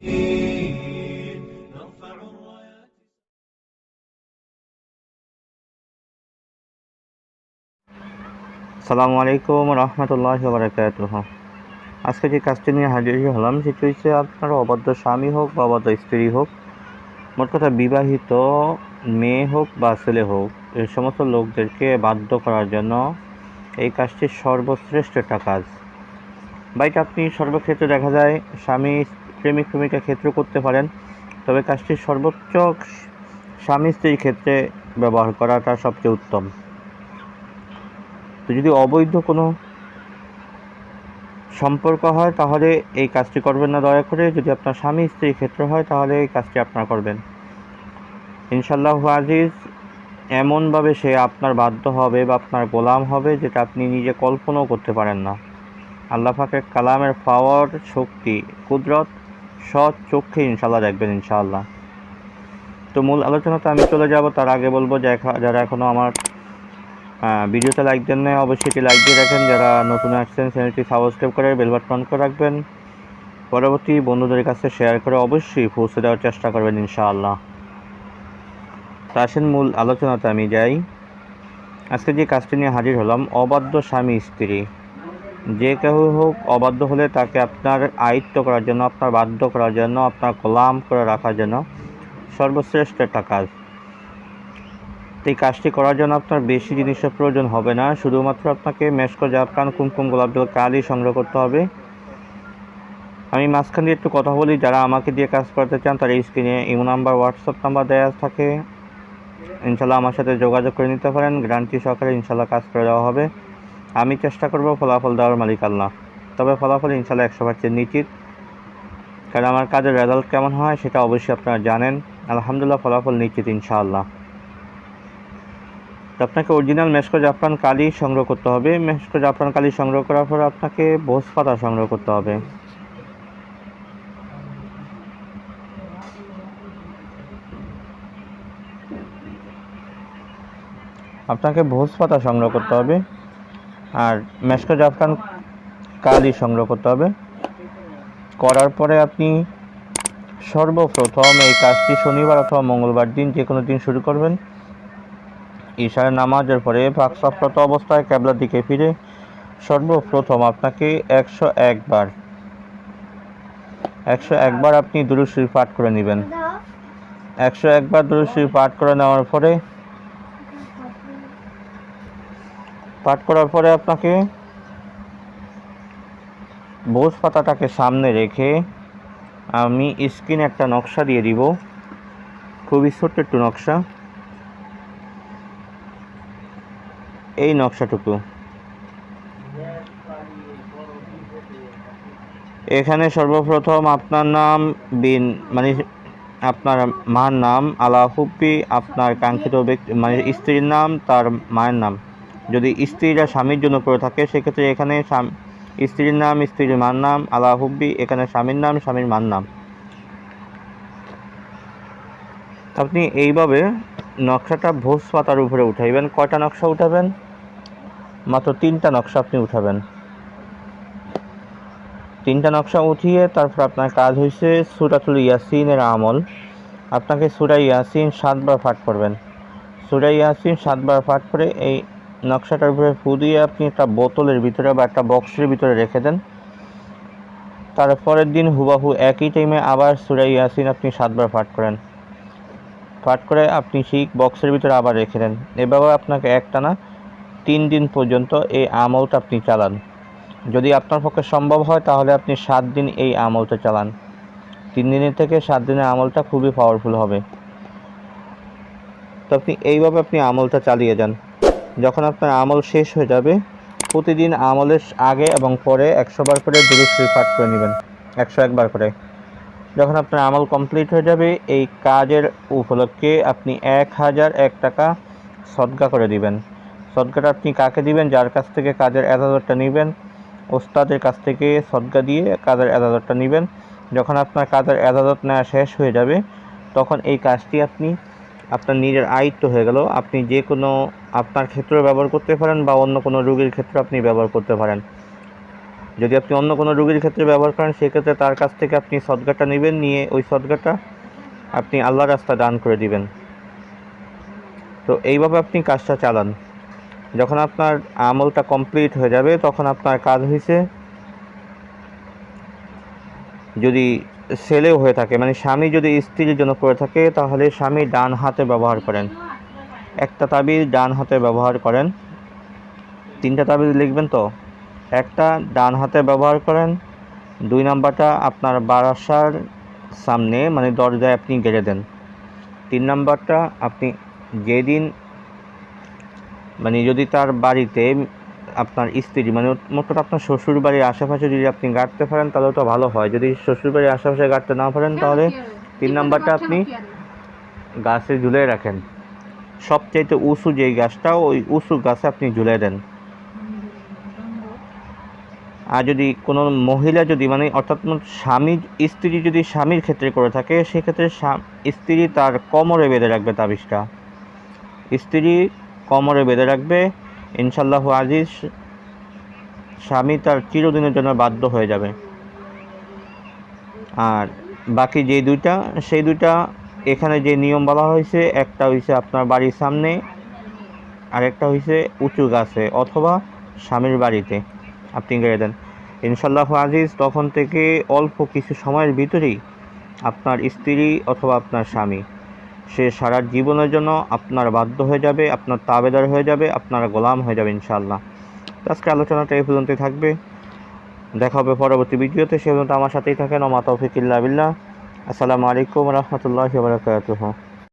আসসালামু আলাইকুম রহমতুল্লাহি ওয়া বারাকাতুহু। আজকে যে কাজটি নিয়ে হাজির হলাম সেটি হচ্ছে আপনার অবাধ্য স্বামী হোক বা অবাধ্য স্ত্রী হোক, মোট কথা বিবাহিত মেয়ে হোক বা ছেলে হোক, এই সমস্ত লোকদেরকে বাধ্য করার জন্য এই কাজটি সর্বশ্রেষ্ঠ একটা কাজ। বাইটা আপনি সর্বক্ষেত্রে দেখা যায় স্বামী প্রেমিক প্রেমিকার ক্ষেত্রে করতে পারেন, তবে কাজটি সর্বোচ্চ স্বামী স্ত্রীর ক্ষেত্রে ব্যবহার করাটা সবচেয়ে উত্তম। তো যদি অবৈধ কোনো সম্পর্ক হয় তাহলে এই কাজটি করবেন না দয়া করে। যদি আপনার স্বামী স্ত্রীর ক্ষেত্রে হয় তাহলে এই কাজটি আপনারা করবেন। ইনশাআল্লাহ আজিজ, এমনভাবে সে আপনার বাধ্য হবে বা আপনার গোলাম হবে যেটা আপনি নিজে কল্পনাও করতে পারেন না। আল্লাহ পাকের কালামের পাওয়ার, শক্তি, কুদরত সৎ চোখে ইনশাআল্লাহ দেখবেন ইনশাআল্লাহ। তো মূল আলোচনাতে আমি চলে যাব, তার আগে বলবো যে যারা এখনও আমার ভিডিওতে লাইক দেন না অবশ্যই এটি লাইক দিয়ে রাখেন। যারা নতুন আসছেন চ্যানেলটি সাবস্ক্রাইব করে বেল বাটন অন করে রাখবেন। পরবর্তী বন্ধুদের কাছে শেয়ার করে অবশ্যই পৌঁছে দেওয়ার চেষ্টা করবেন ইনশাআল্লাহ। তা আসেন মূল আলোচনাতে আমি যাই। আজকে যে কাজটি নিয়ে হাজির হলাম, অবাধ্য স্বামী স্ত্রী যে কেউ হোক অবাধ্য হলে তাকে আপনার আয়ত্ত করার জন্য, আপনার বাধ্য করার জন্য, আপনার গোলাম করে রাখার জন্য সর্বশ্রেষ্ঠ একটা কাজ। এই কাজটি করার জন্য আপনার বেশি জিনিসের প্রয়োজন হবে না, শুধুমাত্র আপনাকে মেশক, জাফরান, কুমকুম, গোলাপ জল, কালি সংগ্রহ করতে হবে। আমি মাঝখান দিয়ে একটু কথা বলি, যারা আমাকে দিয়ে কাজ করতে চান তার স্ক্রিনে ইমো নাম্বার, হোয়াটসঅ্যাপ নাম্বার দেওয়া থাকে। ইনশাল্লাহ আমার সাথে যোগাযোগ করে নিতে পারেন, গ্যারান্টি সহকারে ইনশাল্লাহ কাজ করে দেওয়া হবে। আমি চেষ্টা করব, ফলাফল দেওয়ার মালিক আল্লাহ। তবে ফলাফল ইনশাল্লাহ 100% নিশ্চিত, কারণ আমার কাজের রেজাল্ট কেমন হয় সেটা অবশ্যই আপনারা জানেন। আলহামদুলিল্লাহ ফলাফল নিশ্চিত ইনশাআল্লাহ। তো আপনাকে অরিজিনাল মেশক, জাফরান, কালি সংগ্রহ করতে হবে। মেশক, জাফরান, কালি সংগ্রহ করার পর আপনাকে ভোজ পাতা সংগ্রহ করতে হবে। আপনাকে ভোজ পাতা সংগ্রহ করতে হবে আর মেশক, জাফরান, কালি সংগ্রহ করতে হবে। করার পরে আপনি সর্বপ্রথম এই কাজটি শনিবার অথবা মঙ্গলবার দিন, যে কোনো দিন শুরু করবেন। ঈশার নামাজের পরে পাকসাফরত অবস্থায় কিবলার দিকে ফিরে সর্বপ্রথম আপনাকে 101 বার আপনি দুরূদ শরীফ পাঠ করে নেবেন। 101 বার দুরূদ শরীফ পাঠ করার পরে আপনাকে ভোজ পাতাটাকে সামনে রেখে আমি স্ক্রিনে একটা নকশা দিয়ে দিব, খুবই ছোট্ট একটু নকশা। এই নকশাটুকু এখানে সর্বপ্রথম আপনার নাম মানে আপনার মার নাম, আলা হুব্বি আপনার কাঙ্ক্ষিত ব্যক্তি মানে স্ত্রীর নাম, তার মায়ের নাম। যদি স্ত্রীরা স্বামীর জন্য করে থাকে সেক্ষেত্রে এখানে স্ত্রীর নাম, স্ত্রীর মার নাম, আলা হুব্বি, এখানে স্বামীর নাম, স্বামীর মার নাম। আপনি এইভাবে নকশাটা ভোজ পাতার উপরে উঠাইবেন। কয়টা নকশা উঠাবেন? মাত্র 3টা নকশা আপনি উঠাবেন। 3টা নকশা উঠিয়ে তারপর আপনার কাজ হয়েছে সূরাতুল ইয়াসিনের আমল। আপনাকে সূরা ইয়াসিন 7 বার পাঠ করবেন। সূরা ইয়াসিন 7 বার পাঠ করে এই নকশাটার উপরে ফু দিয়ে আপনি একটা বোতলের ভিতরে বা একটা বক্সের ভিতরে রেখে দেন। তারপরের দিন হুবাহু একই টাইমে আবার সূরা ইয়াসিন আপনি 7 বার পাঠ করেন। পাঠ করে আপনি সেই বক্সের ভিতরে আবার রেখে দেন। এভাবে আপনাকে একটানা 3 দিন পর্যন্ত এই আমলটা আপনি চালান। যদি আপনার পক্ষে সম্ভব হয় তাহলে আপনি 7 দিন এই আমলটা চালান। 3 দিনের থেকে 7 দিনের আমলটা খুবই পাওয়ারফুল হবে। তো আপনি এইভাবে আপনি আমলটা চালিয়ে যান। যখন আপনার আমল শেষ হয়ে যাবে, প্রতিদিন আমলের আগে এবং পরে 100 বার করে দুরূদ শরীফ পাঠ করে নেবেন, 101 বার করে। যখন আপনার আমল কমপ্লিট হয়ে যাবে, এই কাজের উপলক্ষে আপনি 1001 টাকা সদকা করে দিবেন। সদকাটা আপনি কাকে দিবেন? যার কাছ থেকে কাজের এজাজতটা নেবেন, ওস্তাদের কাছ থেকে সদকা দিয়ে কাজের এজাজতটা নেবেন। যখন আপনার কাজের এজাজত নেওয়া শেষ হয়ে যাবে, তখন এই কাজটি আপনি আপনার নিজের আয়ত্ত হয়ে গেল। আপনি যে কোনো আপনার ক্ষেত্রে ব্যবহার করতে পারেন বা অন্য কোনো রোগীর ক্ষেত্রে আপনি ব্যবহার করতে পারেন। যদি আপনি অন্য কোনো রোগীর ক্ষেত্রে ব্যবহার করেন, সেক্ষেত্রে তার কাছ থেকে আপনি সদকাটা নেবেন, নিয়ে ওই সদকাটা আপনি আল্লাহর রাস্তায় দান করে দিবেন। তো এইভাবে আপনি কাজটা চালান। যখন আপনার আমলটা কমপ্লিট হয়ে যাবে, তখন আপনার কাজ হয়েছে, যদি ছেলেও হয়ে থাকে, মানে স্বামী যদি স্ত্রীর জন্য করে থাকে, তাহলে স্বামী ডান হাতে ব্যবহার করেন। একটা তাবিজ ডান হাতে ব্যবহার করেন। 3টা তাবিজ লিখবেন তো। একটা ডান হাতে ব্যবহার করেন, 2 নাম্বারটা আপনার বারাসার সামনে, মানে দরজায় আপনি গেড়ে দেন। 3 নাম্বারটা আপনি যেদিন, মানে যদি তার বাড়িতে আপনার স্ত্রী, মানে মোট কথা আপনার শ্বশুর বাড়ির আশেপাশে যদি আপনি গাড়তে পারেন তাহলে তো ভালো হয়। যদি শ্বশুর বাড়ির আশেপাশে গাড়তে না পারেন, তাহলে 3 নাম্বারটা আপনি গাছে ঝুলিয়ে রাখেন। সবচাইতে উঁচু যেই গাছটা, ওই উঁচু গাছে আপনি ঝুলিয়ে দেন। আর যদি কোনো মহিলা যদি, মানে অর্থাৎ স্বামী স্ত্রী যদি স্বামীর ক্ষেত্রে করে থাকে, সেক্ষেত্রে স্ত্রী তার কোমরে বেঁধে রাখবে তাবিজটা। স্ত্রী কোমরে বেঁধে রাখবে, ইনশাআল্লাহু আজিজ স্বামী তার চিরদিনের জন্য বাধ্য হয়ে যাবে। আর বাকি যে দুইটা, সেই দুইটা এখানে যে নিয়ম বলা হয়েছে, একটা হয়েছে আপনার বাড়ির সামনে, আর একটা হয়েছে উঁচু গাছে অথবা স্বামীর বাড়িতে আপনি গেড়ে দেন। ইনশাআল্লাহু আজিজ তখন থেকে অল্প কিছু সময়ের ভিতরেই আপনার স্ত্রী অথবা আপনার স্বামী, সে সারা জীবনের জন্য আপনার বাধ্য হয়ে যাবে, আপনার তাবেদার হয়ে যাবে, আপনার গোলাম হয়ে যাবে ইনশাআল্লাহ। আজকে আলোচনাটা এই পর্যন্তই থাকবে। দেখা হবে পরবর্তী ভিডিওতে। সে পর্যন্ত আমার সাথেই থাকেন। ওয়া মা তাওফিক ইল্লা বিল্লাহ। আসসালামু আলাইকুম ওয়া রাহমাতুল্লাহি ওয়া বারাকাতুহু।